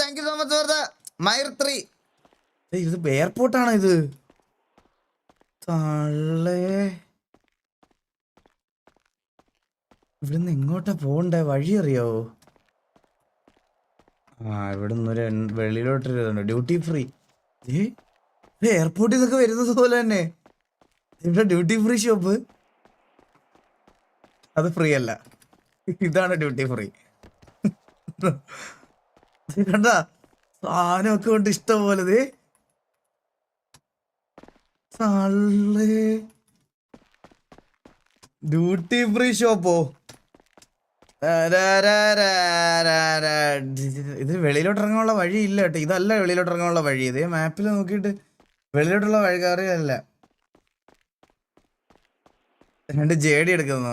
Thank you so much for the മൈർ 3. ഇത് എയർപോർട്ടാണോ ഇത്? തള്ളേ, ഇവിടുന്ന് എങ്ങോട്ടാ പോണ്ടേ? വഴി അറിയാവോ? ഇവിടുന്ന് ഒരു വെളിയിലോട്ട് ഡ്യൂട്ടി ഫ്രീ. എയർപോർട്ടിൽ നിന്നൊക്കെ വരുന്നത് പോലെ തന്നെ ഇവിടെ ഡ്യൂട്ടി ഫ്രീ ഷോപ്പ്. അത് ഫ്രീ അല്ല, ഇതാണ് ഡ്യൂട്ടി ഫ്രീ. കണ്ട സാധനമൊക്കെ കൊണ്ട് ഇഷ്ടം പോലെ. ഡ്യൂട്ടി ഫ്രീ ഷോപ്പോ? ഇത് വെളിയിലോട്ട് ഇറങ്ങാനുള്ള വഴി ഇല്ല കേട്ടോ. ഇതല്ല വെളിയിലോട്ട് ഇറങ്ങാനുള്ള വഴി. ഇത് മാപ്പിൽ നോക്കിയിട്ട് വെളിയിലോട്ടുള്ള വഴി അറിയല്ല. 2 JD എടുക്കുന്നു.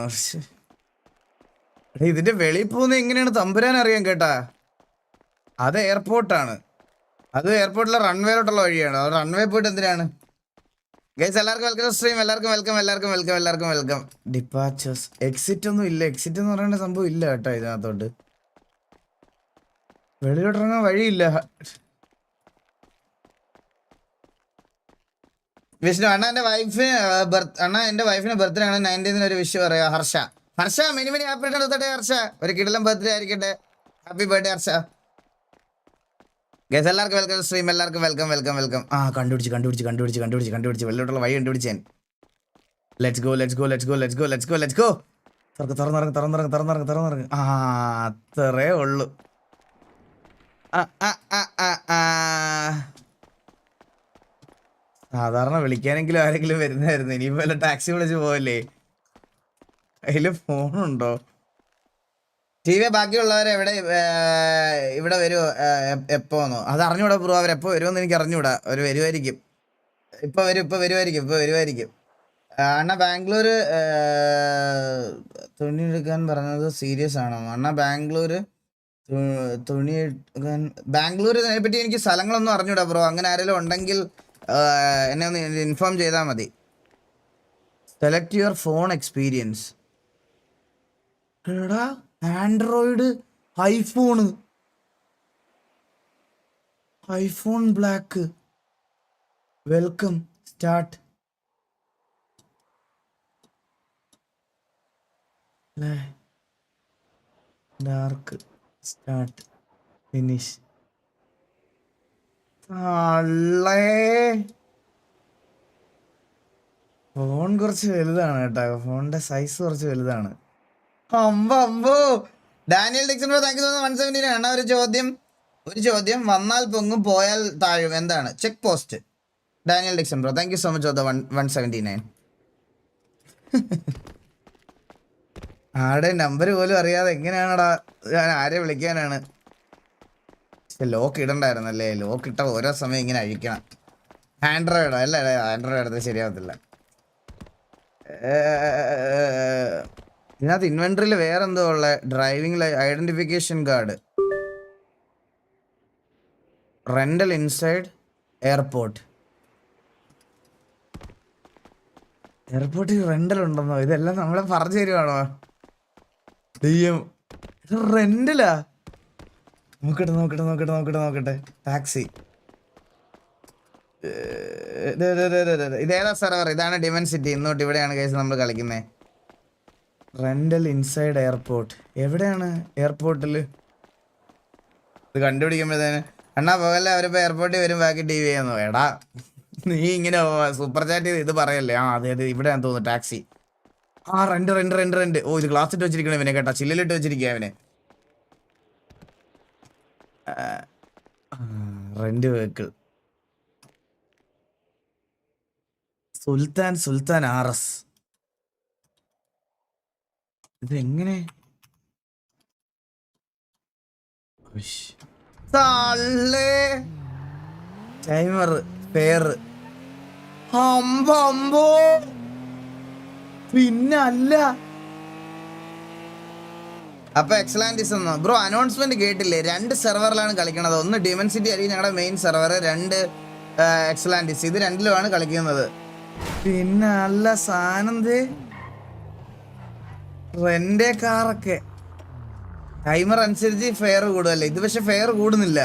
ഇതിന്റെ വെളിയിൽ പോകുന്ന എങ്ങനെയാണ് തമ്പുരാൻ അറിയാൻ കേട്ടാ. അത് എയർപോർട്ടാണ്. അത് എയർപോർട്ടിലെ റൺവേയിലോട്ടുള്ള വഴിയാണ്. അത് റൺവേ പോയിട്ട് എന്തിനാണ്? ഗൈസ് എല്ലാവർക്കും വെൽക്കം സ്ട്രീം. എല്ലാവർക്കും വെൽക്കം. ഡിപ്പാച്ചേഴ്സ് എക്സിറ്റ് ഒന്നും ഇല്ല. എക്സിറ്റ് എന്ന് പറയേണ്ട സംഭവം ഇല്ല കേട്ടോ ഇതിനകത്തോട്ട്. വെളിയിലോട്ട് ഇറങ്ങാൻ വഴിയില്ല. വിഷ്ണു അണ്ണ എന്റെ വൈഫിന് ബർത്ത്ഡേ ആണ് 19th ഒരു വിഷ് പറയാ. Harsha Mini happy return of the day. Harsha ഒരു കിടിലം ബർത്ത്ഡേ ആയിരിക്കട്ടെ. Happy birthday Harsha. ഗൈസ് എല്ലാവർക്കും വെൽക്കം സ്ട്രീം. എല്ലാവർക്കും വെൽക്കം. കണ്ടുപിടിച്ച് വെള്ളിലോട്ടുള്ള വഴി കണ്ടുപിടിച്ച് ഞാൻ. Let's go. തുറന്നിറങ്ങ്. അത്രേ ഉള്ളു. സാധാരണ വിളിക്കാനെങ്കിലും ആരെങ്കിലും വരുന്നായിരുന്നു. ഇനിയിപ്പോ വല്ല ടാക്സി വിളിച്ച് പോവല്ലേ? അതില് ഫോണുണ്ടോ? TV ബാക്കിയുള്ളവരെ ഇവിടെ വരുമോ? എപ്പോന്നോ അത് അറിഞ്ഞൂടാ ബ്രോ. അവരെപ്പോ വരുമെന്ന് എനിക്ക് അറിഞ്ഞൂടാ. അവർ വരുമായിരിക്കും. ഇപ്പൊ വരുമായിരിക്കും. അണ്ണ ബാംഗ്ലൂര് തുണി എടുക്കാൻ പറഞ്ഞത് സീരിയസ് ആണോ? അണ്ണ ബാംഗ്ലൂര് തുണി എടുക്കാൻ ബാംഗ്ലൂരിനെ പറ്റി എനിക്ക് സ്ഥലങ്ങളൊന്നും അറിഞ്ഞൂടാ ബ്രോ. അങ്ങനെ ആരെങ്കിലും ഉണ്ടെങ്കിൽ എന്നെ ഒന്ന് ഇൻഫോം ചെയ്താൽ മതി. Select your phone experience. എടാ Android, iPhone black. Welcome. Start. Dark. Start. Finish. Phone കുറച്ച് വലുതാണ് കേട്ടോ. ഫോണിന്റെ സൈസ് കുറച്ച് വലുതാണ്. അമ്പോ Daniel Dixon bro thank you 179 ആണ്. ഒരു ചോദ്യം വന്നാൽ പൊങ്ങും പോയാൽ താഴും എന്താണ്? Check post. Daniel Dixon bro thank you so much 179. ആടെ നമ്പർ പോലും അറിയാതെ എങ്ങനെയാണടാ ഞാൻ ആരെ വിളിക്കാനാണ്? ലോക്ക് ഇടണ്ടായിരുന്നല്ലേ? ലോക്ക് ഇട്ട ഓരോ സമയം ഇങ്ങനെ അഴിക്കണം. ആൻഡ്രോയിഡോ? അല്ല ആൻഡ്രോയിഡ് എടുത്ത് ശരിയാവത്തില്ല. ഇതിനകത്ത് ഇൻവെന്ററിയിൽ വേറെ എന്തോ ഉള്ള driving identification card. Rental inside എയർപോർട്ടിൽ റെന്റൽ ഉണ്ടെന്നോ? ഇതെല്ലാം നമ്മളെ പറഞ്ഞു തരുവാണോ? റെന്റലാ? നോക്കട്ടെ. ടാക്സി. ഇതേതാ സെർവർ? ഇതാണ് ഡിമെൻസിറ്റി. ഇന്നോട്ട് ഇവിടെയാണ് കേസ് നമ്മൾ കളിക്കുന്നത്. Rental inside airport. എവിടെയാണ് എയർപോർട്ടിൽ? ഇത് കണ്ടുപിടിക്കുമ്പോഴത്തേന് അണ്ണാ പോകല്ലേ, അവരിപ്പോ എയർപോർട്ടിൽ വരും ബാക്കി TV ചെയ്യാന്നോ? എടാ നീ ഇങ്ങനെ സൂപ്പർ ചാറ്റ് ചെയ്ത് ഇത് പറയല്ലേ? അതെ ഇവിടെയാന്ന് തോന്നുന്നു ടാക്സി. റെന്റ്. ഓ ഇത് ഗ്ലാസ് ഇട്ട് വെച്ചിരിക്കണ ഇവനെ കേട്ടാ. ചില്ലിലിട്ട് വെച്ചിരിക്കുക അവനെ. Rent vehicle. സുൽത്താൻ RS. ഇതെങ്ങനെ? ടൈമർ പേര് അമ്പോ പിന്നല്ല. അപ്പൊ എക്സലാൻഡിസ് എന്നോ ബ്രോ? അനൗൺസ്മെന്റ് കേട്ടില്ലേ? 2 സെർവറിലാണ് കളിക്കണത്. ഒന്ന് ഡിമെൻസിറ്റി ആയിരിക്കും ഞങ്ങളുടെ മെയിൻ സെർവർ, 2 എക്സലാൻഡിസ്. ഇത് 2ലുമാണ് കളിക്കുന്നത്. പിന്നെ അല്ല സാധനം റെന്റെ കാറൊക്കെ ടൈമർ അനുസരിച്ച് ഫെയർ കൂടുമല്ലേ? ഇത് പക്ഷെ ഫെയർ കൂടുന്നില്ല.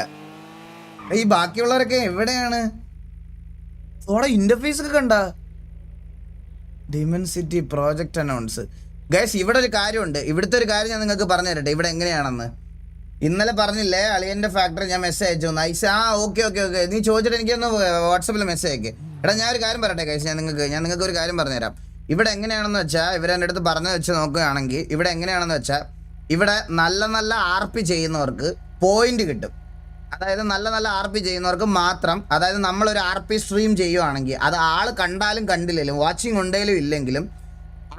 ഈ ബാക്കിയുള്ളവരൊക്കെ എവിടെയാണ്? ഓടെ ഇന്റർഫേസ് ഒക്കെ കണ്ട ഡിമെൻസിറ്റി പ്രോജക്റ്റ് അനൗൺസ്. ഗൈസ് ഇവിടെ ഒരു കാര്യമുണ്ട്. ഇവിടുത്തെ ഒരു കാര്യം ഞാൻ നിങ്ങൾക്ക് പറഞ്ഞു തരട്ടെ ഇവിടെ എങ്ങനെയാണെന്ന്. ഇന്നലെ പറഞ്ഞില്ലേ അളിയന്റെ ഫാക്ടറി ഞാൻ മെസ്സേജ് അയച്ചു ഐസ. ഓക്കെ നീ ചോദിച്ചിട്ട് എനിക്കൊന്ന് വാട്സപ്പിൽ മെസ്സേജ് അയക്ക്. എടാ ഞാൻ ഒരു കാര്യം പറയട്ടെ ഗൈസ്, ഞാൻ നിങ്ങൾക്ക് ഒരു കാര്യം പറഞ്ഞുതരാം. ഇവിടെ എങ്ങനെയാണെന്ന് വെച്ചാൽ ഇവരെൻ്റെ അടുത്ത് പറഞ്ഞു വെച്ച് നോക്കുകയാണെങ്കിൽ ഇവിടെ എങ്ങനെയാണെന്ന് വെച്ചാൽ ഇവിടെ നല്ല RP ചെയ്യുന്നവർക്ക് പോയിന്റ് കിട്ടും. അതായത് നല്ല RP ചെയ്യുന്നവർക്ക് മാത്രം. അതായത് നമ്മളൊരു RP സ്ട്രീം ചെയ്യുവാണെങ്കിൽ അത് ആൾ കണ്ടാലും കണ്ടില്ലെങ്കിലും വാച്ചിങ് ഉണ്ടെങ്കിലും ഇല്ലെങ്കിലും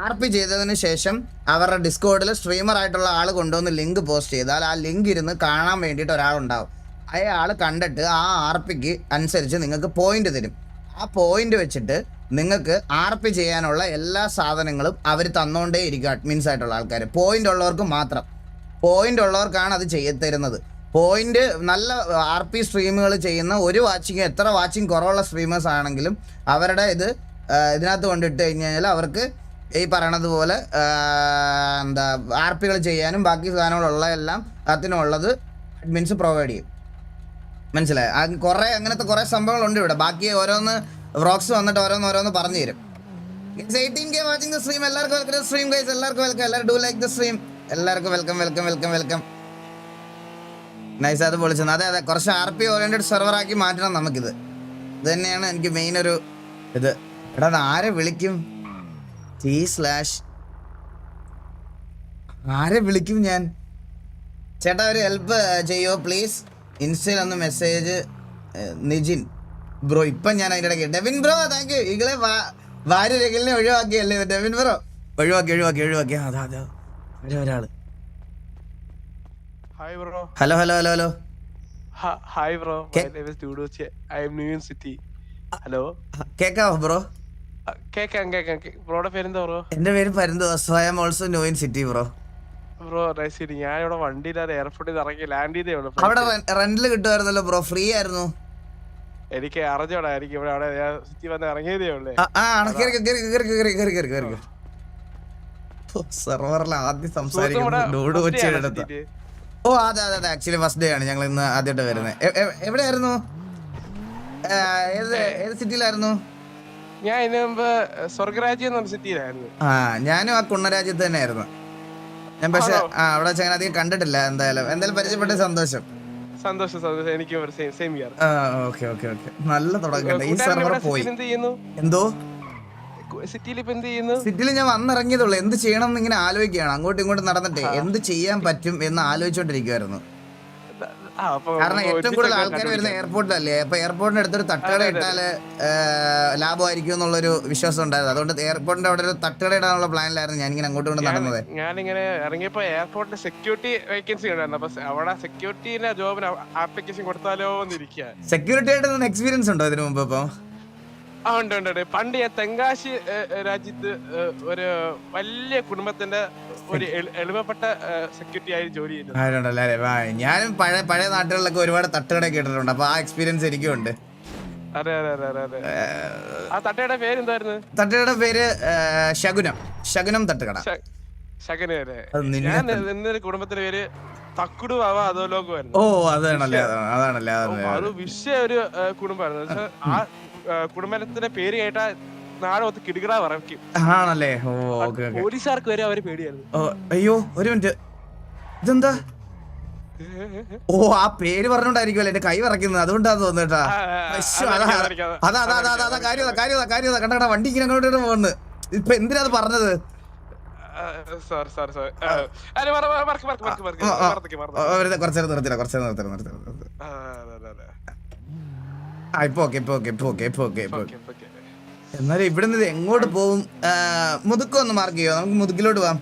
RP ചെയ്തതിന് ശേഷം അവരുടെ ഡിസ്കോഡിൽ സ്ട്രീമർ ആയിട്ടുള്ള ആൾ കൊണ്ടുവന്ന് ലിങ്ക് പോസ്റ്റ് ചെയ്താൽ ആ ലിങ്ക് ഇരുന്ന് കാണാൻ വേണ്ടിയിട്ട് ഒരാളുണ്ടാവും. അയാൾ കണ്ടിട്ട് ആ RPക്ക് അനുസരിച്ച് നിങ്ങൾക്ക് പോയിന്റ് തരും. ആ പോയിന്റ് വെച്ചിട്ട് നിങ്ങൾക്ക് RP ചെയ്യാനുള്ള എല്ലാ സാധനങ്ങളും അവർ തന്നുകൊണ്ടേ ഇരിക്കും. അഡ്മിൻസ് ആയിട്ടുള്ള ആൾക്കാർ പോയിന്റ് ഉള്ളവർക്ക് മാത്രം. പോയിന്റ് ഉള്ളവർക്കാണ് അത് തരുന്നത്. പോയിന്റ് നല്ല RP സ്ട്രീമുകൾ ചെയ്യുന്ന ഒരു വാച്ചിങ് എത്ര വാച്ചിങ് കുറവുള്ള സ്ട്രീമേഴ്സ് ആണെങ്കിലും അവരുടെ ഇതിനകത്ത് കൊണ്ടിട്ട് കഴിഞ്ഞാൽ അവർക്ക് ഈ പറയണത് പോലെ എന്താ RPകൾ ചെയ്യാനും ബാക്കി സാധനങ്ങളുള്ള എല്ലാം അതിനുള്ളത് അഡ്മിൻസ് പ്രൊവൈഡ് ചെയ്യും. മനസ്സിലായി? കുറേ അങ്ങനത്തെ കുറേ സംഭവങ്ങളുണ്ട് ഇവിടെ. ബാക്കി ഓരോന്ന് വ്ളോഗ്സ് വന്നിട്ട് ഓരോന്ന് പറഞ്ഞു തരും. 18K watching the stream. എല്ലാവർക്കും വെൽക്കം സ്ട്രീം ഗൈസ്. എല്ലാവർക്കും വെൽക്കം. എല്ലാവരും ഡു ലൈക്ക് ദ സ്ട്രീം. എല്ലാവർക്കും വെൽക്കം. നൈസ്. അത് പൊളിച്ചത്. അതെ കുറച്ച് RP ഓറിയന്റഡ് സെർവറാക്കി മാറ്റണം നമുക്കിത്. ഇത് തന്നെയാണ് എനിക്ക് മെയിൻ ഒരു ഇത്. എടാ ആരെ വിളിക്കും? ആരെ വിളിക്കും ഞാൻ? ചേട്ടാ ഒരു ഹെൽപ്പ് ചെയ്യോ പ്ലീസ്? ഇൻസ്റ്റയിൽ ഒന്ന് മെസ്സേജ് നിജിൻ ബ്രോ. ഇപ്പം ഞാൻ അതിൻ്റെ ഇടയ്ക്ക് ഡെവിൻ ബ്രോ താങ്ക് യു. ഇങ്ങളെ ഭാര്യ രഗലിനെ ഒഴിവാക്കിയല്ലേ ഡെവിൻ ബ്രോ? ഒഴിവാക്കി. അതാ ഒരാള്. Hello hi bro. My name is ഡൂഡോച്ചി. I am new in city. Hello കേക്കാവോ ബ്രോ? കേക്കാം. ബ്രോയുടെ പേരെന്താ ബ്രോ? എന്റെ പേര് പരന്തോസ്. I am also new in city bro. Bro nice. ഞാൻ ഇവിടെ വണ്ടിയില്ലാതെ എയർപോർട്ടിൽ നിന്ന് ഇറങ്ങി ലാൻഡ് ചെയ്തേ ഉള്ളൂ. അവിടെ റെന്റിൽ കിട്ടുമായിരുന്നല്ലോ ബ്രോ? ഫ്രീ ആയിരുന്നു. എനിക്ക് അറിഞ്ഞോടാ. എനിക്ക് ഇവിടെ ഞാൻ സിറ്റി വന്ന് ഇറങ്ങിയതേ ഉള്ളൂ. സെർവറിൽ ആദ്യം സംസാരിക്കുന്നത്. ഓ അതെ ആക്ച്വലി ഫസ്റ്റ് ഡേ ആണ് ഞങ്ങൾ ഇന്ന് ആദ്യമായിട്ട് വരുന്നത്. എവിടെയായിരുന്നു? ഏത് സിറ്റിയിലായിരുന്നു? ഞാൻ ഇതിനു മുമ്പ് സ്വർഗരാജ്യം എന്ന സിറ്റിയിലായിരുന്നു. ഞാനും ആ കുണ്ണരാജ്യത്ത് തന്നെ ആയിരുന്നു. ഞാൻ പക്ഷെ അവിടെ വെച്ച് അങ്ങനെ അധികം കണ്ടിട്ടില്ല. എന്തായാലും പരിചയപ്പെട്ട സന്തോഷം. എനിക്ക് നല്ല തുടങ്ങണ്ട. ഈ സെർവർ പോയി. എന്തോ സിറ്റിയിൽ ഞാൻ വന്നിറങ്ങിയതുള്ളൂ. എന്ത് ചെയ്യണം എന്ന് ഇങ്ങനെ ആലോചിക്കുകയാണ്. അങ്ങോട്ടും ഇങ്ങോട്ടും നടന്നിട്ടേ എന്ത് ചെയ്യാൻ പറ്റും എന്ന് ആലോചിച്ചോണ്ടിരിക്കുവായിരുന്നു. കാരണം ഏറ്റവും കൂടുതൽ ആൾക്കാർ വരുന്ന എയർപോർട്ടിലല്ലേ. അപ്പൊ എയർപോർട്ടിന്റെ അടുത്തൊരു തട്ടുകട ഇട്ടാല് ലാഭമായിരിക്കും എന്നുള്ളൊരു വിശ്വാസം ഉണ്ടായിരുന്നു. അതുകൊണ്ട് എയർപോർട്ടിന്റെ അവിടെ ഒരു തട്ടുകട ഇടാനുള്ള പ്ലാനിലായിരുന്നു ഞാനിങ്ങനെ അങ്ങോട്ടും ഇങ്ങോട്ട് നടന്നത്. ഞാനിങ്ങനെ ഇറങ്ങിയപ്പോ എയർപോർട്ടിൽ സെക്യൂരിറ്റി വേക്കൻസി ഉണ്ടായിരുന്നു. അപ്പൊ അവിടെ സെക്യൂരിറ്റിന്റെ ജോബിന് ആപ്ലിക്കേഷൻ കൊടുത്താലോ എന്നിരിക്കുക. സെക്യൂരിറ്റി ആയിട്ട് എക്സ്പീരിയൻസ് ഉണ്ടോ ഇതിനു മുമ്പ്? ഇപ്പൊ ഉണ്ട്. പണ്ട് ഞാൻ തെങ്കാശി രാജ്യത്ത് ഒരു വലിയ കുടുംബത്തിന്റെ ഒരു എളുപ്പപ്പെട്ട സെക്യൂരിറ്റി ആയി ജോലി ചെയ്തു. ഞാനും പഴയ നാട്ടുകളിലൊക്കെ ഒരുപാട് തട്ടുകട കേട്ടിട്ടുണ്ട്. അപ്പൊ ആ എക്സ്പീരിയൻസ് എനിക്കും ഉണ്ട്. അതെ. ആ തട്ടുകടയുടെ പേര് എന്തായിരുന്നു? തട്ടുകടയുടെ പേര് ശകുനം തട്ടുകട. ഞാൻ നിന്നൊരു കുടുംബത്തിന്റെ പേര് തക്കുടു ബാവ അതോ ലോകമായിരുന്നു. ഓ അതാണല്ലേ. അത് വിഷയ ഒരു കുടുംബമായിരുന്നു. ആ കുടുംബത്തിന്റെ പേര് കേട്ടാ നാളെ ഒത്ത് കിടുകിട പറയും. ആണല്ലേ? പോലീസുകാർക്ക് വരെ അവര് പേടിയായിരുന്നു. അയ്യോ ഒരു മിനിറ്റ്. ഇതെന്താ? ഓ ആ പേര് പറഞ്ഞോണ്ടായിരിക്കുമല്ലോ എന്റെ കൈ വിറയ്ക്കുന്നത്. അതുകൊണ്ടാന്ന് തോന്നുന്നു കേട്ടാ. അതാ കാര്യം കണ്ട വണ്ടി ഇങ്ങനെ അങ്ങോട്ട് പോകുന്നു. ഇപ്പൊ എന്തിനാ അത് പറഞ്ഞത്? കുറച്ചേരം നിർത്തില്ല. എന്നാലും ഇവിടെ നിന്ന് എങ്ങോട്ട് പോവും? മുതുക്കൊന്ന് മാർക്ക് ചെയ്യോ? നമുക്ക് മുതുക്കിലോട്ട് പോവാം.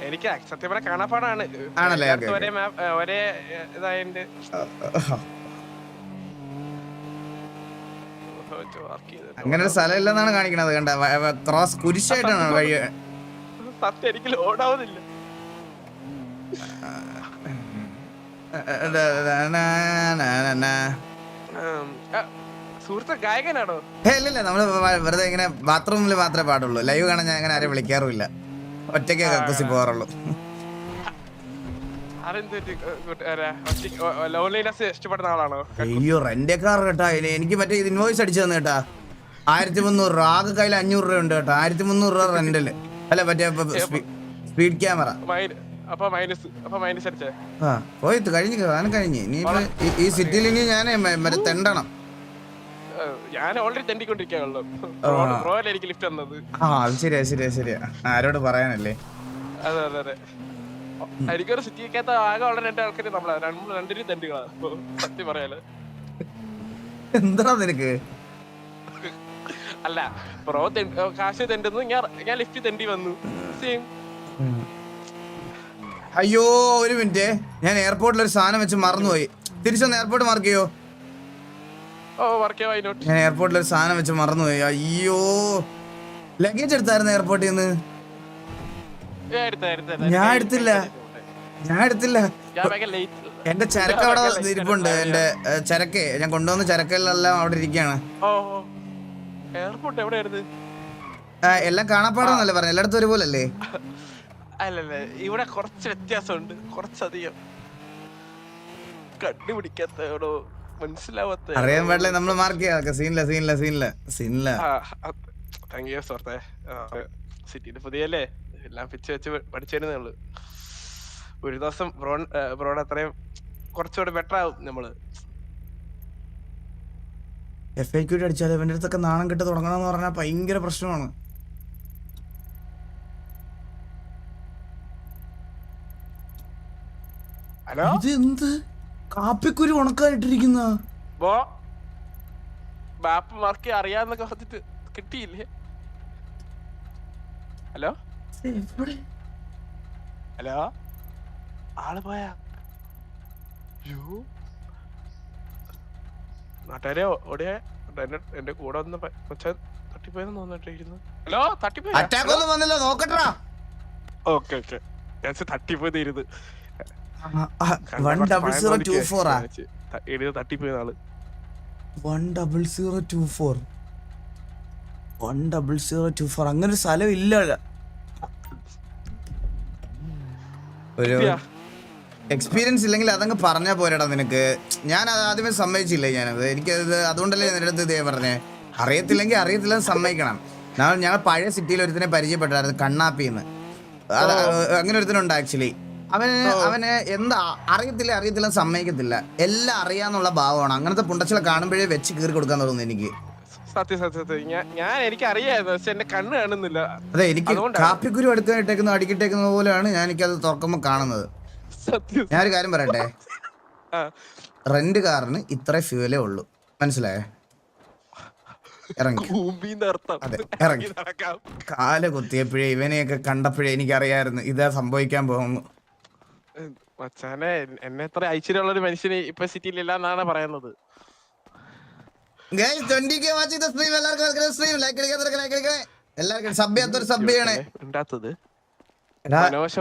എനിക്ക് സത്യം പറഞ്ഞാൽ കാണാപ്പാടാണ്. ആണല്ലേ? ഒരേ ഇതായിട്ട് അങ്ങനെ ഒരു സ്ഥലം ഇല്ലെന്നാണ് കാണിക്കണത്. കണ്ട ക്രോസ് കുരിശായിട്ടാണ് വഴി. സത്യം എനിക്ക് ലോഡാവുന്നില്ല. സുഹൃത്ത് ഗായകനാണോ? ഇല്ല നമ്മള് വെറുതെ ഇങ്ങനെ ബാത്റൂമിൽ മാത്രമേ പാടുള്ളൂ. ലൈവ് കാണാൻ ഞാൻ അങ്ങനെ ആരെയും വിളിക്കാറുമില്ല. ഒറ്റയ്ക്ക് കക്കൂസി പോകാറുള്ളൂ. ലോൺലിനെസ് ഇഷ്ടപ്പെടുന്ന ആളാണോ? അയ്യോ റെന്റ് കാർ കേട്ടാ. എനിക്ക് മറ്റേ ഇൻവോയ്സ് അടിച്ചു തന്നെ കേട്ടാ. 1300 രൂപ. ആകെ കയ്യിൽ 500 രൂപ ഉണ്ട് കേട്ടോ. 1300 രൂപ റെന്റല്. അല്ല മറ്റേ സ്പീഡ് ക്യാമറ. മൈനസ് അടിച്ചേ. ആ പോയിട്ട് കഴിഞ്ഞ് ഇനി ഈ സിറ്റിയിൽ ഇനി ഞാൻ മറ്റേ തെണ്ടണം. ഞാൻ ഓൾറെഡി തെണ്ടിക്കൊണ്ടിരിക്കാനുള്ളൂ. എനിക്ക് ലിഫ്റ്റ് തന്നത്. ആ അത് ശരിയാ. ആരോട് പറയാനല്ലേ. അതെ എനിക്കൊരു സിറ്റിക്കകത്ത് ആകെ ഉള്ള 2 ആൾക്കാർ നമ്മളെ രണ്ടുപേരും തെണ്ടികളാ സത്യം പറയാലോ. എന്താ നിനക്ക്? അല്ല ബ്രോ കാശ് തെണ്ടുന്നു, ഞാൻ ലിഫ്റ്റ് തെണ്ടി വന്നു. സെയിം. അയ്യോ ഒരു മിനിറ്റ്, ഞാൻ എയർപോർട്ടിൽ ഒരു സാധനം വെച്ച് മറന്നുപോയി. തിരിച്ചൊന്ന് എയർപോർട്ട് മാർക്ക് ചെയ്യോ? ഞാൻ എയർപോർട്ടിൽ ഒരു സാധനം വെച്ച് മറന്നുപോയി. അയ്യോ ലഗേജ് എടുത്തായിരുന്നു എയർപോർട്ടിൽ നിന്ന്. ഞാൻ എടുത്തില്ല. എന്റെ ചരക്ക് അവിടെ ഇരിപ്പുണ്ട്. എന്റെ ചരക്ക് ഞാൻ കൊണ്ടുവന്ന ചരക്കെല്ലാം അവിടെ ഇരിക്കുകയാണ്. എല്ലാം കാണാപ്പാടാന്നല്ലേ പറഞ്ഞു? എല്ലായിടത്തും ഒരുപോലല്ലേ? അല്ലല്ല, ഇവിടെ കുറച്ച് വ്യത്യാസമുണ്ട്, കുറച്ചധികം. കണ്ടുപിടിക്കാത്തോ മനസ്സിലാവാത്ത അറിയാൻ പാടില്ല. നമ്മള് മാർക്ക് ചെയ്യാം. സീനില്ല. താങ്ക് യു സുഹൃത്തെ. സിറ്റിയിൽ പുതിയല്ലേ, എല്ലാം വെച്ച് പഠിച്ചിരുന്നേ ഉള്ളു. ഒരു ദിവസം ബ്രോഡ് അത്രയും കുറച്ചുകൂടി ബെറ്റർ ആവും നമ്മള്. FAQ അടിച്ചാൽ ഇവന്റെ അടുത്തൊക്കെ നാണം കെട്ട് തുടങ്ങണമെന്ന് പറഞ്ഞാൽ ഭയങ്കര പ്രശ്നമാണ്. ഹലോ, ഇതെന്ത് കാപ്പിക്കുരു ഉണക്കായിട്ടിരിക്കുന്ന മാപ്പ് മാർക്ക് അറിയാന്നൊക്കെ പറഞ്ഞിട്ട് കിട്ടിയില്ലേ? ഹലോ ആള് പോയാ? നാട്ടുകാരെ ഓടിയ എന്റെ കൂടെ വന്ന് തട്ടിപ്പോയെന്ന് തോന്നിട്ടിരിക്കുന്നു. ഹലോ, തട്ടിപ്പോയി. ഓക്കെ ഞാൻ തട്ടിപ്പോയി തീരുത്. 10024 തട്ടിപ്പോയ ആള് 10024 അങ്ങനെ ഒരു സ്ഥലം ഇല്ല. ഒരു എക്സ്പീരിയൻസ് ഇല്ലെങ്കിൽ അതങ്ങ് പറഞ്ഞാ പോരാടാ നിനക്ക്. ഞാൻ അത് ആദ്യമേ സമ്മതിച്ചില്ലേ. ഞാനത് എനിക്കത് അതുകൊണ്ടല്ലേ നിന്റെ അടുത്ത് ഇതേ പറഞ്ഞേ. അറിയത്തില്ലെങ്കിൽ അറിയത്തില്ലെന്ന് സമ്മതിക്കണം. ഞങ്ങൾ പഴയ സിറ്റിയിൽ ഒരുത്തിനെ പരിചയപ്പെട്ടായിരുന്നു, കണ്ണാപ്പിന്ന്. അങ്ങനെ ഒരുത്തനുണ്ട് ആക്ച്വലി. അവന് എന്താ അറിയത്തില്ല സമ്മതിക്കത്തില്ല. എല്ലാം അറിയാന്നുള്ള ഭാവമാണ്. അങ്ങനത്തെ പുണ്ടച്ചിലെ കാണുമ്പോഴേ വെച്ച് കീറി കൊടുക്കാൻ തോന്നുന്നു എനിക്ക്. സത്യം ഞാൻ എനിക്ക് അറിയായിരുന്നു, പക്ഷെ എന്റെ കണ്ണ് കാണുന്നില്ല. അതെ, എനിക്ക് കാപ്പിക്കുരു അടുക്കായിട്ടേക്കുന്ന അടിക്കിട്ടേക്കുന്ന പോലെയാണ് ഞാൻ എനിക്കത് തുറക്കുമ്പോ കാണുന്നത്. ഞാനൊരു കാര്യം പറയട്ടെ, റെന്റ് കാറിന് ഇത്ര ഫ്യൂലേ ഉള്ളൂ, മനസ്സിലായേ? ഇറങ്ങി കാല കുത്തിയപ്പോഴേ ഇവനെയൊക്കെ കണ്ടപ്പോഴേ എനിക്കറിയായിരുന്നു ഇതാ സംഭവിക്കാൻ പോകുന്നു. മച്ചാനെ, എന്നെ എത്ര ഐശ്വര്യമുള്ള ഒരു മനുഷ്യന് ഇപ്പൊ സിറ്റിയിൽ ഇല്ല എന്നാണ് പറയുന്നത്.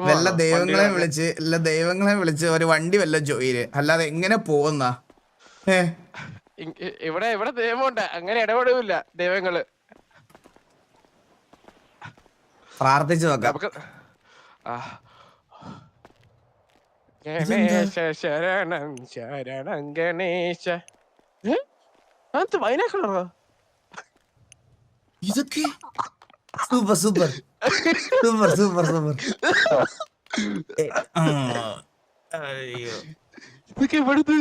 വല്ല ദൈവങ്ങളെ വിളിച്ച് ഒരു വണ്ടി വല്ല ജോയില്, അല്ലാതെ എങ്ങനെ പോകുന്ന? ഇവിടെ ദൈവമുണ്ട്, അങ്ങനെ ഇടപെടില്ല ദൈവങ്ങള്. പ്രാർത്ഥിച്ചു നോക്കാം. ഗണേശ ശരണം ശരണം ഗണേശ. വൈനാക്കളോ ഇതൊക്കെ? സൂപ്പർ ഇതൊക്കെ എവിടുന്ന്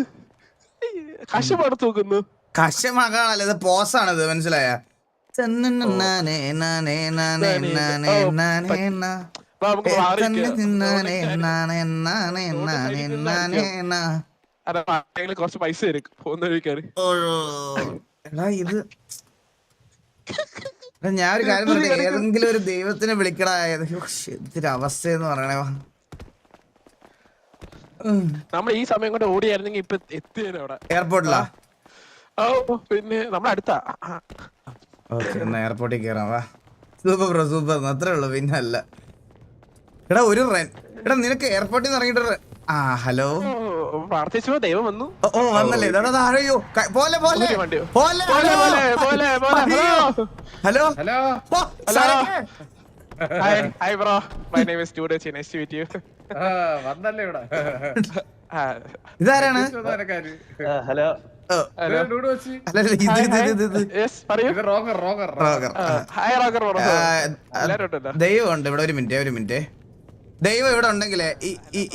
കശമെടുത്ത് നോക്കുന്നു? കശമാകാണല്ലോ, ഇത് പോസാണിത്, മനസ്സിലായ? കുറച്ച് പൈസ തരും പോകുന്ന വഴിക്കാര്. ഇത് ഞാനൊരു കാര്യം പറഞ്ഞ, ഏതെങ്കിലും ഒരു ദൈവത്തിനെ വിളിക്കടാ. എന്തൊരു അവസ്ഥയെന്ന് പറയണേ. നമ്മൾ ഈ സമയം കൊണ്ട് ഓടിയായിരുന്നെങ്കിൽ ഇപ്പൊ എത്തിയേനെ അവിടെ എയർപോർട്ടിലാ. പിന്നെ നമ്മുടെ അടുത്താ. എയർപോർട്ടിൽ കയറാം. വാ, സൂപ്പർ അത്രേ ഉള്ളു, പിന്നെ അല്ല. എടാ നിനക്ക് എയർപോർട്ടിൽ നിന്ന് ഇറങ്ങിട്ട് ഹലോ പ്രാർത്ഥിച്ചപ്പോ ദൈവം വന്നു. വന്നല്ലേ? അയ്യോ പോലെ hello hi bro, my name is ടൂഡേച്ചി, നൈസ് ടു മീറ്റ് യു. വന്നല്ലേ ഇവിടെ ആ, ഇതാരാണ്? ഹലോ ഡൂഡ് വെച്ച് അല്ലല്ല, ഇത് yes, പറയൂ. ഇത് റോങ്ങർ റോങ്ങർ റോഗർ. Hi rocker bro. എല്ലാരും ഉണ്ടല്ലോ. ദൈവമുണ്ട് ഇവിടെ. ഒരു മിനിറ്റ്. ദൈവം ഇവിടെ ഉണ്ടെങ്കിലേ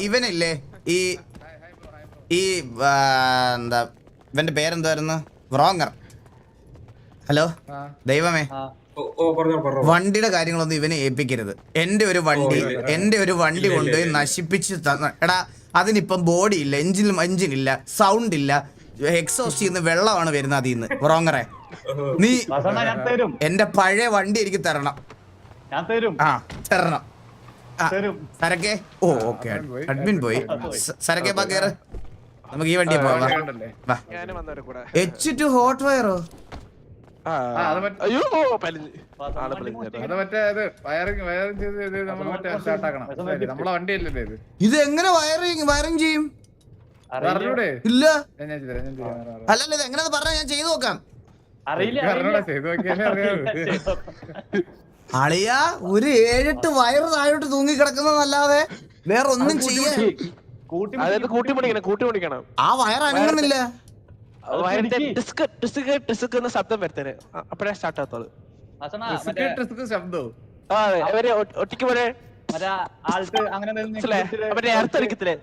ഇവനില്ലേ ഈ എന്താ ഇവന്റെ പേരെന്തായിരുന്നു? വ്രോങ്ങർ. ഹലോ ദൈവമേ, വണ്ടിയുടെ കാര്യങ്ങളൊന്നും ഇവനെ ഏൽപ്പിക്കരുത്. എന്റെ ഒരു വണ്ടി കൊണ്ടുപോയി നശിപ്പിച്ച് എടാ, അതിനിപ്പം ബോഡി ഇല്ല, എഞ്ചിൻ ഇല്ല, സൗണ്ട് ഇല്ല, എക്സോസ്റ്റ് ചെയ്യുന്ന വെള്ളമാണ് വരുന്നത് അതിന്ന്. വ്രോങ്ങറെ, നീ ഞാൻ തരും, എന്റെ പഴയ വണ്ടി എനിക്ക് തരണം. ഞാൻ തരും, ആ തരണം. തരും. സരക്കെ, ഓ ഓക്കെ, അഡ്മിൻ പോയി. സരക്കെ ബാ കേറ്, നമുക്ക് ഈ വണ്ടി പോവാം. ഞാനും വന്നവരെ കൂടെ. H2 hot വയറോ? അയ്യോ പലിഞ്ഞ്. ആള് പലിഞ്ഞ് കേട്ടോ. അത് മറ്റേ വയറിങ് ചെയ്ത് നമ്മൾ മറ്റേ സ്റ്റാർട്ട് ആക്കണം. നമ്മളെ വണ്ടിയല്ലേ ഇത്? ഇത് എങ്ങനെ വയറിങ് ചെയ്യും? അറിഞ്ഞൂടെ? ഇല്ല, ഞാൻ ചെയ്യാം. അല്ലല്ല, ഇത് എങ്ങനെ പറഞ്ഞാ ഞാൻ ചെയ്തു നോക്കാം. അറിയില്ല, അറിഞ്ഞൂടാ, ചെയ്ത് നോക്കിയാലേ അറിയാവൂ. അളിയാ, ഒരു 7-8 വയറ് താഴോട്ട് തൂങ്ങി കിടക്കുന്നതല്ലാതെ വേറെ ഒന്നും ചെയ്യാൻ. അതായത് കൂട്ടിമുടിക്കണം. ആ വയർ അനങ്ങുന്നില്ല. വയറിന്റെ ടിസ്ക് എന്ന ശബ്ദം വരുത്തേനെ, അപ്പഴേ സ്റ്റാർട്ട് ആകത്തോളൂ. ശബ്ദവും അവര് ഒറ്റയ്ക്ക് പോലെ മറ്റേ അർത്ഥടിക്കത്തില്ലേ,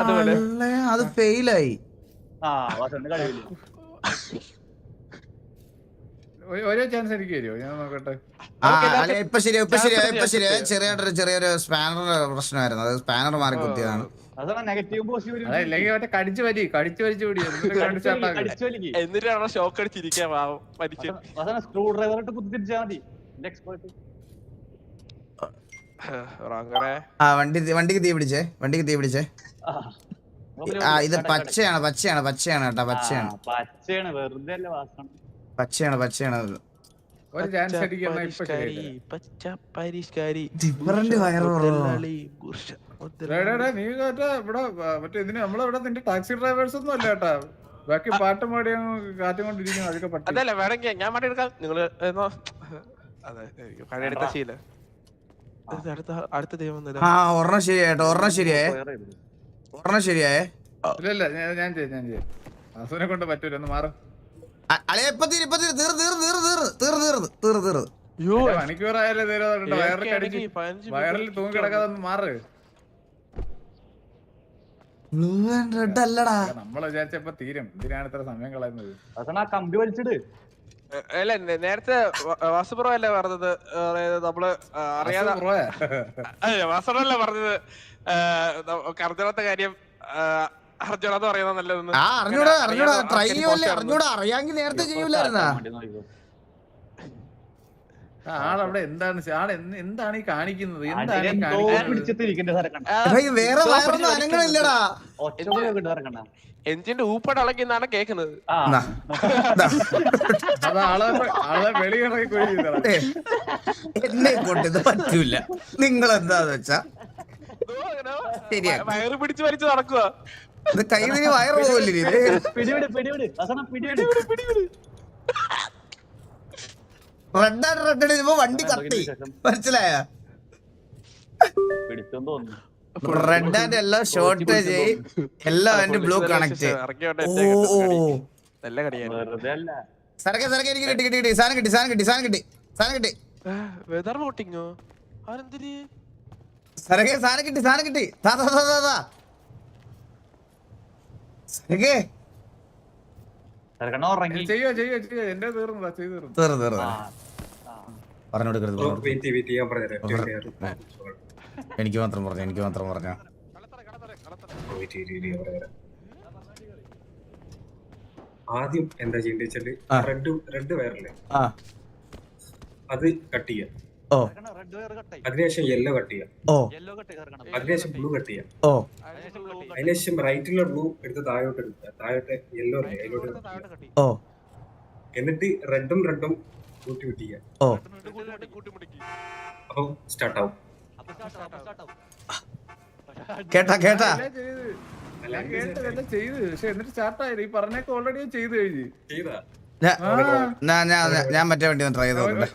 അതുപോലെ. അത് ഫെയിലായി. ഓരോ ചാൻസ് എനിക്ക് തരുമോ? ഞാൻ നോക്കട്ടെ. ഇപ്പൊ ശരിയായി. ചെറിയൊരു സ്പാനർ പ്രശ്നമായിരുന്നു. അത് സ്പാനർ മാറി കുത്തിയതാണ്. അതല്ലെങ്കിൽ മറ്റേ കടിച്ചു വലിച്ചു പിടി. എന്നിട്ടാണോ ഷോക്ക് അടിച്ചിരിക്കാൻ മരിച്ചു. സ്ക്രൂ ഡ്രൈവർ ഇട്ട് കുത്തി തിരിച്ചാ മതി. എക്സ്പേർട്ട് ആ വണ്ടിക്ക് തീ പിടിച്ചേ. ഇത് പച്ചയാണ് കേട്ടോ. പച്ചയാണ്, വെറുതെ അല്ല വാസന. പച്ചയാണ്. ഒരു ചാൻസ് അടിക്കുന്ന ഇപ്പൊ ഡിഫറന്റ് വയറ്. നീ കേട്ടാ ഇവിടെ മറ്റേ ഇതിന് നമ്മളിവിടെ നിന്റെ ടാക്സി ഡ്രൈവേഴ്സ് ഒന്നും അല്ല കേട്ടാ. ബാക്കി പാട്ടും പാടി കാറ്റും കൊണ്ടിരിക്കുന്നു. അതൊക്കെ പറ്റും. അതല്ല വേണമെങ്കിൽ ഞാൻ പാടി എടുക്കാം. നിങ്ങള് അതെ പഴയെടുത്ത ശീല. അടുത്ത ദൈവം ഒരെണ്ണം ശരിയായേ. ഇല്ല ഞാൻ ചെയ്യാം. അസുവിനെ കൊണ്ട് പറ്റൂല, ഒന്ന് മാറും. മണിക്കൂറായാലും വയറിൽ തൂങ്ങി കിടക്കാതെ ഒന്ന് മാറ്. റെഡ് അല്ലടാ, നമ്മള് വിചാരിച്ചപ്പോ തീരും. എന്തിനാണ് ഇത്ര സമയം കളയുന്നത്? കമ്പി വലിച്ചിട്. അല്ല നേരത്തെ വാസുപ്രോ അല്ലേ പറഞ്ഞത്, നമ്മള് അറിയാതെ വാസുപ്രോ പറഞ്ഞത് അറിഞ്ഞാത്ത കാര്യം അറിഞ്ഞോളാന്ന് പറയുന്നത് നല്ലതെന്ന്. അറിഞ്ഞൂടാ ട്രൈ ചെയ്യുമല്ലേ. അറിയാമെങ്കിൽ നേരത്തെ ചെയ്യൂലായിരുന്നാ. ആളവിടെ എന്താണ് ഈ കാണിക്കുന്നത്? വേറെ വയറൊന്നും അനങ്ങണില്ലടാ. എഞ്ചിന്റെ ഊപ്പട അളക്കിന്നാണ് കേക്കുന്നത്. അത് ആളെ വെളിയിറങ്ങി എന്നെ കൊണ്ട് ഇത് പറ്റൂല. നിങ്ങൾ എന്താന്ന് വെച്ചാ ശരിയാ, വയറ് പിടിച്ച് വലിച്ചു നടക്കുക. ഇത് കൈതിന് വയറ് പോകില്ലേ? റെഡ് അടിച്ചപ്പോ വണ്ടി കത്തി, മനസ്സിലായ? റെഡ് ആൻഡ് എല്ലാം ഷോർട്ടേജ്, എല്ലാം അതിന്റെ ബ്ലൂ കണക്ട്. സരക്കെ എനിക്ക് കിട്ടി. സാധനം കിട്ടി. വെതർ വോട്ടിങ്ങോ? അതെന്തിന്? സരക്കെ സാധനം കിട്ടി. സരക്കെ ചെയ്യോ എന്റെ തീർന്നതാ. തീർന്നു. പറഞ്ഞോടുക്കരുത്. എനിക്ക് മാത്രം പറഞ്ഞോ. ആദ്യം എന്താ ചെയ്യേണ്ടത് വെച്ചാല് റെഡ് വയറല്ലേ, അത് കട്ട് ചെയ്യാം. അതിനുശേഷം യെല്ലോ കട്ട് ചെയ്യാം. അതിനുശേഷം ബ്ലൂ കട്ട് ചെയ്യാം. അതിനുശേഷം റൈറ്റിലുള്ള ബ്ലൂ എടുത്ത് താഴോട്ട് യെല്ലോ എന്നിട്ട് റെഡും കൂട്ടി വിട്ടിക്കാം. അപ്പം സ്റ്റാർട്ട് ആവും. കേട്ടാ ചെയ്ത് പക്ഷെ എന്നിട്ട് സ്റ്റാർട്ടായില്ല. ഈ പറഞ്ഞൊക്കെ ഓൾറെഡി ചെയ്ത് കഴിഞ്ഞു. ഞാൻ മറ്റേ വണ്ടി ട്രൈ ചെയ്ത് നോക്കട്ടെ.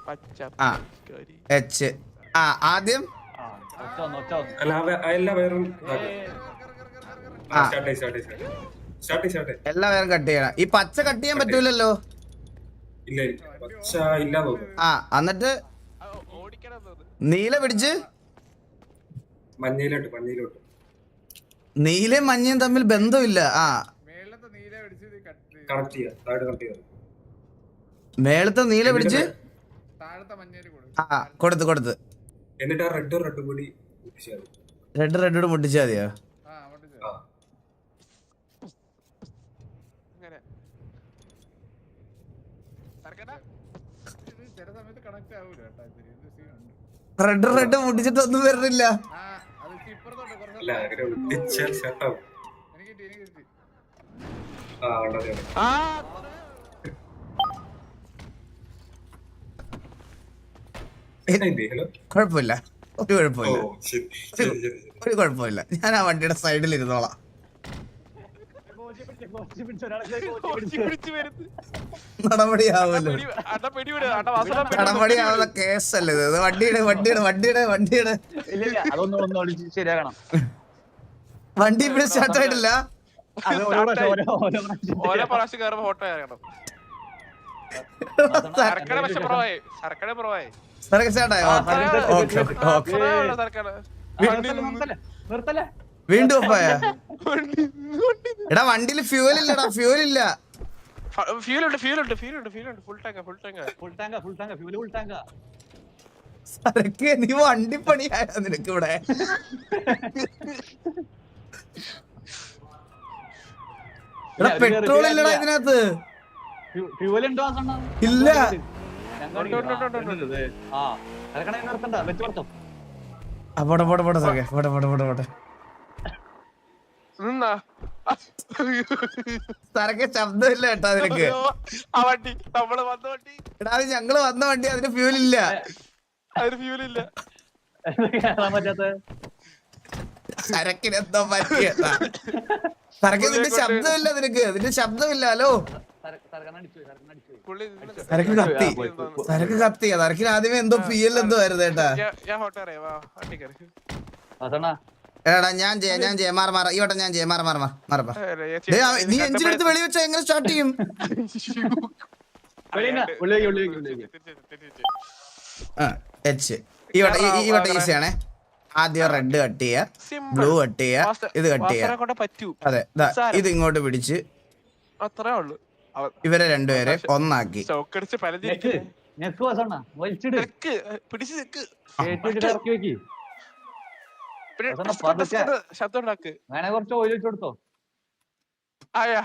പച്ച ആ. കരി. എച്ച്. ആ ആദ്യം ആ, ഒച്ച വന്നു. അല്ല എല്ലാ വയറും ആ. സ്റ്റാർട്ട് എല്ലാ പേരും കട്ട് ചെയ്യണം. ഈ പച്ച കട്ട് ചെയ്യാൻ പറ്റൂലല്ലോ. ഇല്ല പച്ച ഇല്ല തോന്നുന്നു. ആ എന്നിട്ട് ആ, ഓടിക്കണം തോന്നുന്നു. നീല പിടിച്ച് മഞ്ഞയിലോട്ട് നീലയും മഞ്ഞയും തമ്മിൽ ബന്ധമില്ല. ആ മേളത്തെ നീല പിടിച്ച് കണക്ട് ചെയ്യാം, താഴെ കണക്ട് ചെയ്യാം. മേളത്തെ നീല പിടിച്ച് താഴത്തെ മഞ്ഞേല് കൊടുക്കും. ആ കൊടുത്ത് എന്നിട്ട് ആ റെഡും കൂടി പൊട്ടിച്ചാൽ മതി. റെഡ് മുട്ടിച്ചാ മതിയോ? ആ അങ്ങോട്ട് ആ. അങ്ങനെ. തരക്കണ്ട? ഇത് ചില സമയത്ത് കണക്ട് ആവൂല കേട്ടോ. ഇത് സീൻ ഉണ്ട്. റെഡ് മുട്ടിച്ചിട്ടൊന്നും വരുന്നില്ല. ആ അത് ഇപ്പുറത്തോട്ട് അല്ല അങ്ങനെ ഒട്ടിച്ചാൽ സെറ്റാവും. എനിക്ക് കിട്ടി. ആ ഉണ്ടതെ. ആ, ഹലോ. കുഴപ്പമില്ല, ഒരു ഓ കുഴപ്പമില്ല, ശരി. ഒരു കുഴപ്പമില്ല. ഞാൻ ആ വണ്ടിയുടെ സൈഡിൽ ഇരുന്നോളാം. കോച്ചി പിടിച്ച് ഒരാളെ കോച്ചി ഓടി പിടിച്ച്. പിടിച്ച് വരുത്ത്. നടപടിയാവല്ലോ. അണ്ണ പിടി വിട്. അണ്ണ വാസന പിടി വിട്. നടപടിയാവുന്ന കേസല്ലേ ഇത്. വണ്ടിയുടെ ഇല്ല അതൊന്നും ഒളിച്ച് ശരിയാക്കണം. വണ്ടി ഇപ്പോഴും സ്റ്റാർട്ട് ആയിട്ടില്ല. അത് ഓരോ പ്രാവശ്യം ഓരോ പ്രാവശ്യം കയറുമ്പോ ഫോട്ടോ ഇറങ്ങണം. സർക്കട പക്ഷെ പ്രവായി. സർക്കട പ്രവായി. സ്റ്റാർട്ടായോ? ഓക്കെ. സർക്കട നിർത്തല്ലേ. വീണ്ടും ഒപ്പായ. എടാ വണ്ടിയിൽ ഫ്യൂവൽ ഇല്ലടാ, ഫ്യൂവൽ ഇല്ല. ഫ്യൂലുണ്ട് full tank full tank fuel full tank. സരക്ക് നീ വണ്ടിപ്പണിയായ നിനക്ക് ഇവിടെ. എടാ പെട്രോൾ ഇല്ലടാ ഇതിനകത്ത്. ഫ്യൂവൽ ഉണ്ടോ? ഇല്ല. ആ അതൊക്കെ നിർത്തണ്ട, വെച്ച് കൊടുത്തോ. പോട്ടെ സരക്കെ, പോട്ടെ. നിന്നാ സരക്ക് ശബ്ദമില്ല കേട്ടാ നിനക്ക്. ആ വണ്ടി നമ്മള് വന്ന വണ്ടി എടാ അത് ഞങ്ങള് വന്ന വണ്ടി, അതിന് ഫ്യൂൽ ഇല്ല. അതിന് ഫ്യൂലില്ല. കേറാൻ പറ്റാത്ത സരക്കിന് എന്തോ പറ്റിയേട്ടാ. സരക്ക് നിന്റെ ശബ്ദമില്ല നിനക്ക്, നിന്റെ ശബ്ദമില്ല. ഹലോ പുള്ളി സരക്ക് കത്തി. സരക്കിന് ആദ്യമേ എന്തോ പിയൽ എന്തോ ആയിരുന്നു കേട്ടാ. ഞാൻ ഫോട്ടോ അറിയാം. വാ വണ്ടി കയറി. അതാണ് എടാ ഞാൻ ചെയ്യാം മാറ ഈ വട്ടം ഞാൻ ചെയ്യാം. മാറപ്പാ. നീ എഞ്ചിൻ എടുത്ത് വെളി വെച്ചാ എങ്ങനെ സ്റ്റാർട്ട് ചെയ്യും? എച്ച്. ഈ വട്ടം ഈസിയാണേ. ആദ്യം റെഡ് കട്ട് ചെയ്യാ, ബ്ലൂ കട്ട് ചെയ്യാ, ഇത് കട്ട് ചെയ്യാ. പറ്റൂ. അതെ ഇത് ഇങ്ങോട്ട് പിടിച്ച് അത്രേ ഉള്ളു. ഇവരെ രണ്ടുപേരെ ഒന്നാക്കി. സ്റ്റോക്കടിച്ച് പലതി നെക്ക് വാസണ്ണ വലിച്ചിട്, പിടിച്ച് നിക്ക്. ഇറക്കി വെക്കി. ശബ്ദം ഉണ്ടാക്ക്. വേണേ കുറച്ച് ഓയിൽ വെച്ച് കൊടുത്തോ. ആയാ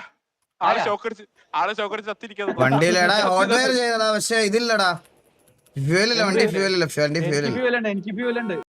ആള് ഷോക്കടിച്ച് ചത്തിരിക്കുന്നു. വണ്ടിയിലെടാ ഓർഡർ ചെയ്തടാ, പക്ഷെ ഇതില്ലടാ. ഫ്യൂവലില്ല, വണ്ടി ഫ്യൂവലില്ല. എനിക്ക് ഫ്യൂവലുണ്ട്